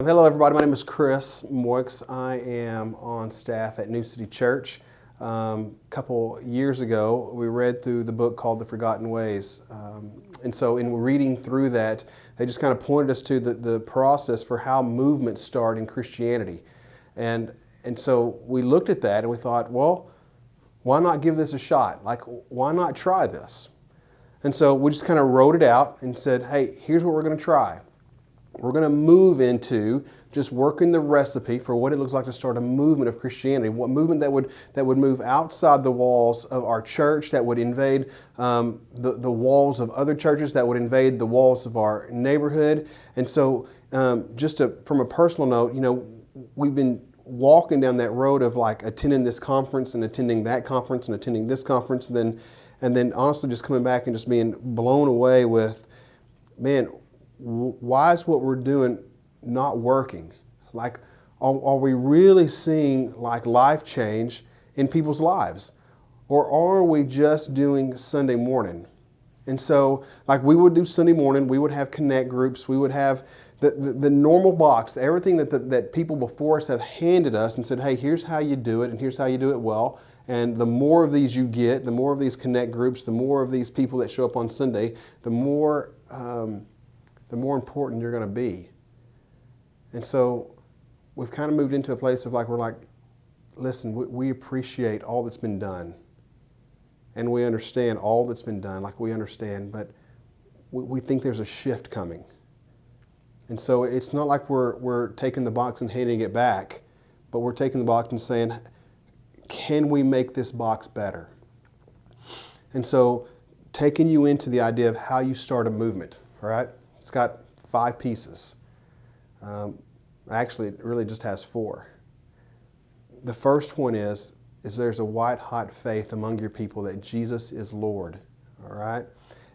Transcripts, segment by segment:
Hello, everybody. My name is Chris Moix. I am on staff at New City Church. A couple years ago, we read through the book called The Forgotten Ways. And so in reading through that, they just kind of pointed us to the process for how movements start in Christianity. And so we looked at that and we thought, well, why not give this a shot? Like, why not try this? And so we just kind of wrote it out and said, hey, here's what we're going to try. We're going to move into just working the recipe for what it looks like to start a movement of Christianity. What movement that would move outside the walls of our church, that would invade the walls of other churches, that would invade the walls of our neighborhood. And so from a personal note, we've been walking down that road of like attending this conference and attending that conference and attending this conference, and then honestly just coming back and just being blown away with, man, why is what we're doing not working? Like, are we really seeing like life change in people's lives? Or are we just doing Sunday morning? And so, like, we would do Sunday morning, we would have connect groups, we would have the normal box, everything that people before us have handed us and said, hey, here's how you do it, and here's how you do it well. And the more of these you get, the more of these connect groups, the more of these people that show up on Sunday, the more important you're going to be. And so we've kind of moved into a place of like, we're like, listen, we appreciate all that's been done. And we understand all that's been done, like we understand, but we think there's a shift coming. And so it's not like we're taking the box and handing it back, but we're taking the box and saying, can we make this box better? And so taking you into the idea of how you start a movement, all right? It's got 5 pieces. Actually, it really just has 4. The first one is there's a white-hot faith among your people that Jesus is Lord, all right?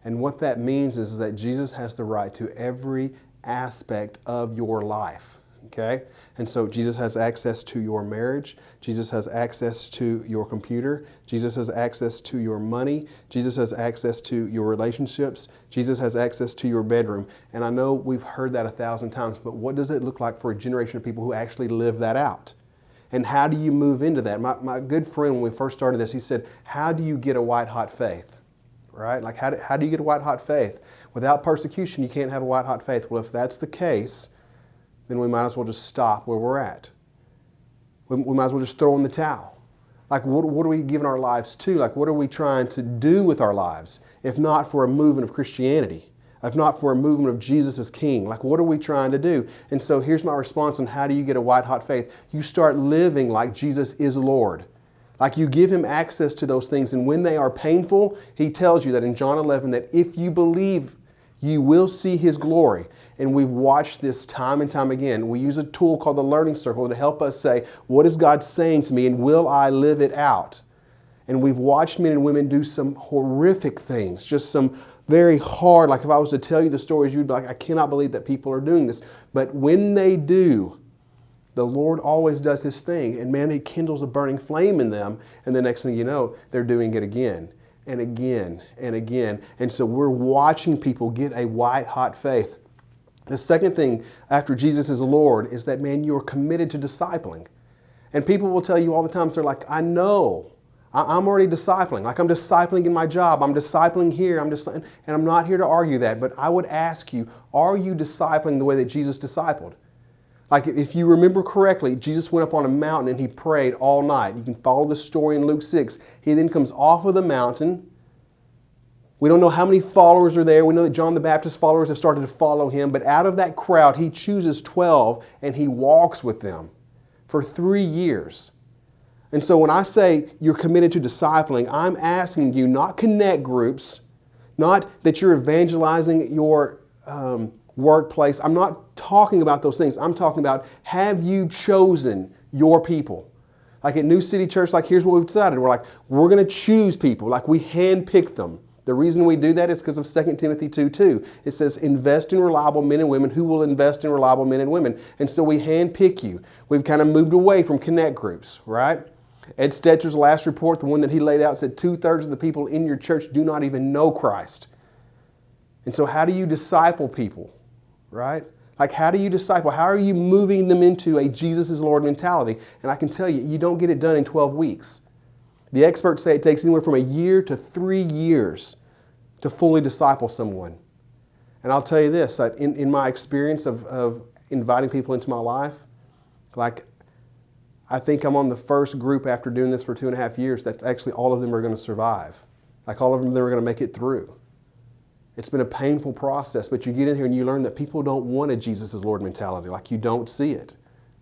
And what that means is that Jesus has the right to every aspect of your life, okay? And so Jesus has access to your marriage. Jesus has access to your computer. Jesus has access to your money. Jesus has access to your relationships. Jesus has access to your bedroom. And I know we've heard that 1,000 times, but what does it look like for a generation of people who actually live that out? And how do you move into that? My good friend, when we first started this, he said, how do you get a white-hot faith? Right? Like, how do you get a white-hot faith? Without persecution, you can't have a white-hot faith. Well, if that's the case, then we might as well just stop where we're at. We might as well just throw in the towel. Like, what are we giving our lives to? Like, what are we trying to do with our lives, if not for a movement of Christianity, if not for a movement of Jesus as King? Like, what are we trying to do? And so here's my response on how do you get a white-hot faith. You start living like Jesus is Lord. Like, you give Him access to those things, and when they are painful, He tells you that in John 11, that if you believe, you will see His glory. And we've watched this time and time again. We use a tool called the Learning Circle to help us say, what is God saying to me, and will I live it out? And we've watched men and women do some horrific things, just some very hard, like if I was to tell you the stories, you'd be like, I cannot believe that people are doing this. But when they do, the Lord always does His thing, and man, He kindles a burning flame in them, and the next thing you know, they're doing it again and again and again. And so we're watching people get a white-hot faith. The second thing after Jesus is Lord is that, man, you're committed to discipling. And people will tell you all the time, so they're like, I know, I'm already discipling. Like, I'm discipling in my job, I'm discipling here, and I'm not here to argue that, but I would ask you, are you discipling the way that Jesus discipled? Like, if you remember correctly, Jesus went up on a mountain and He prayed all night. You can follow the story in Luke 6. He then comes off of the mountain. We don't know how many followers are there. We know that John the Baptist's followers have started to follow Him. But out of that crowd, He chooses 12 and He walks with them for 3 years. And so when I say you're committed to discipling, I'm asking you, not connect groups, not that you're evangelizing your workplace. I'm not talking about those things. I'm talking about, have you chosen your people? Like at New City Church, like, here's what we've decided. We're going to choose people. Like, we handpick them. The reason we do that is because of 2 Timothy 2:2. It says, invest in reliable men and women who will invest in reliable men and women. And so we handpick you. We've kind of moved away from connect groups, right? Ed Stetcher's last report, the one that he laid out, said 2/3 of the people in your church do not even know Christ. And so how do you disciple people, right? Like, how do you disciple? How are you moving them into a Jesus is Lord mentality? And I can tell you, you don't get it done in 12 weeks. The experts say it takes anywhere from a year to 3 years to fully disciple someone. And I'll tell you this, that in my experience of inviting people into my life, like, I think I'm on the first group after doing this for 2.5 years that's actually all of them are going to survive. Like, all of them, they're going to make it through. It's been a painful process, but you get in here and you learn that people don't want a Jesus is Lord mentality. Like, you don't see it.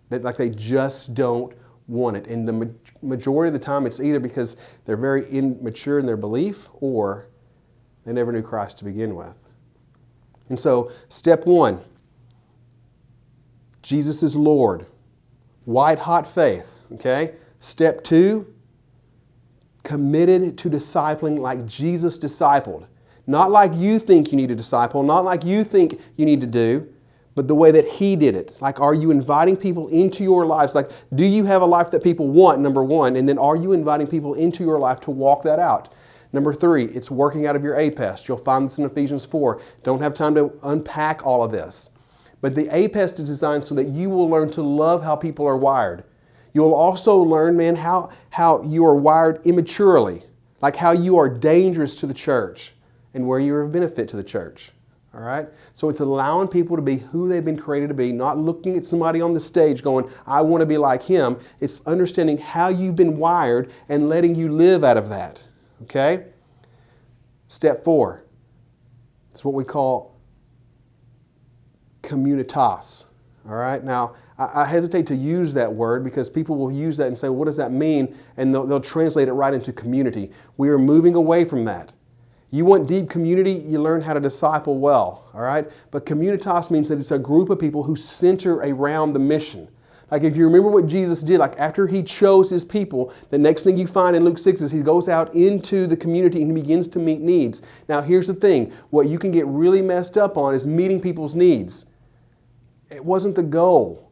Like, they just don't want it. And the majority of the time, it's either because they're very immature in their belief or they never knew Christ to begin with. And so, step 1, Jesus is Lord. White hot faith, okay? Step 2, committed to discipling like Jesus discipled. Not like you think you need to disciple, not like you think you need to do, but the way that He did it. Like, are you inviting people into your lives? Like, do you have a life that people want, number 1, and then are you inviting people into your life to walk that out? Number 3, it's working out of your APEST. You'll find this in Ephesians 4. Don't have time to unpack all of this. But the APEST is designed so that you will learn to love how people are wired. You'll also learn, man, how you are wired immaturely, like how you are dangerous to the church and where you're of benefit to the church. All right? So it's allowing people to be who they've been created to be, not looking at somebody on the stage going, I want to be like him. It's understanding how you've been wired and letting you live out of that. Okay? Step 4. It's what we call communitas. All right? Now, I hesitate to use that word because people will use that and say, well, what does that mean? And they'll translate it right into community. We are moving away from that. You want deep community, you learn how to disciple well. All right? But communitas means that it's a group of people who center around the mission. Like, if you remember what Jesus did, like after He chose His people, the next thing you find in Luke 6 is He goes out into the community and He begins to meet needs. Now, here's the thing. What you can get really messed up on is meeting people's needs. It wasn't the goal.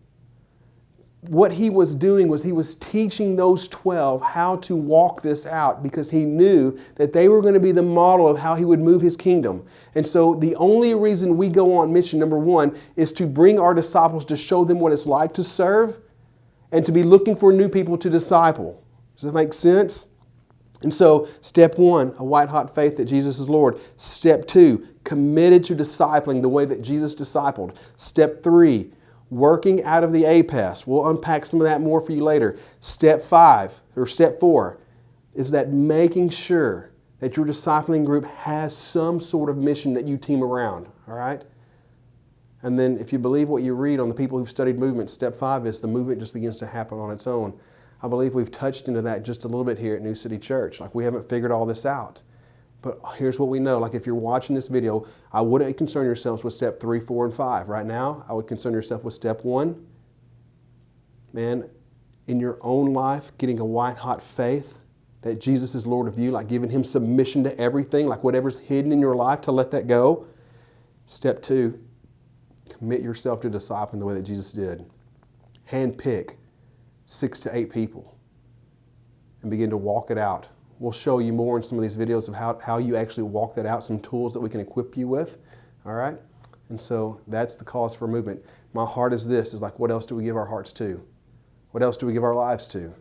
What He was doing was He was teaching those 12 how to walk this out because He knew that they were going to be the model of how He would move His kingdom. And so the only reason we go on mission, number 1, is to bring our disciples to show them what it's like to serve and to be looking for new people to disciple. Does that make sense? And so, step 1, a white-hot faith that Jesus is Lord. Step 2, committed to discipling the way that Jesus discipled. Step 3, working out of the APEST. We'll unpack some of that more for you later. Step 4 is that making sure that your discipling group has some sort of mission that you team around. All right? And then if you believe what you read on the people who've studied movement, step 5 is the movement just begins to happen on its own. I believe we've touched into that just a little bit here at New City Church. Like, we haven't figured all this out. But here's what we know. Like, if you're watching this video, I wouldn't concern yourselves with step 3, 4, and 5. Right now, I would concern yourself with step 1. Man, in your own life, getting a white-hot faith that Jesus is Lord of you, like giving Him submission to everything, like whatever's hidden in your life, to let that go. Step 2, commit yourself to discipling the way that Jesus did. Handpick 6 to 8 people and begin to walk it out. We'll show you more in some of these videos of how you actually walk that out, some tools that we can equip you with. All right? And so that's the cause for movement. My heart is this, is like, what else do we give our hearts to? What else do we give our lives to?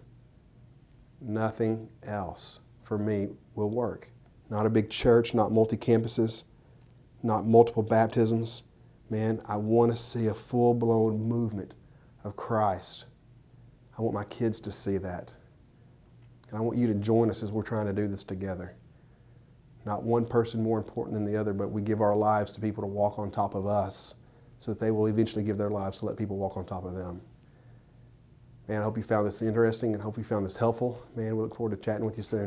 Nothing else for me will work. Not a big church, not multi-campuses, not multiple baptisms. Man, I want to see a full-blown movement of Christ. I want my kids to see that. And I want you to join us as we're trying to do this together. Not one person more important than the other, but we give our lives to people to walk on top of us so that they will eventually give their lives to let people walk on top of them. Man, I hope you found this interesting and hope you found this helpful. Man, we look forward to chatting with you soon.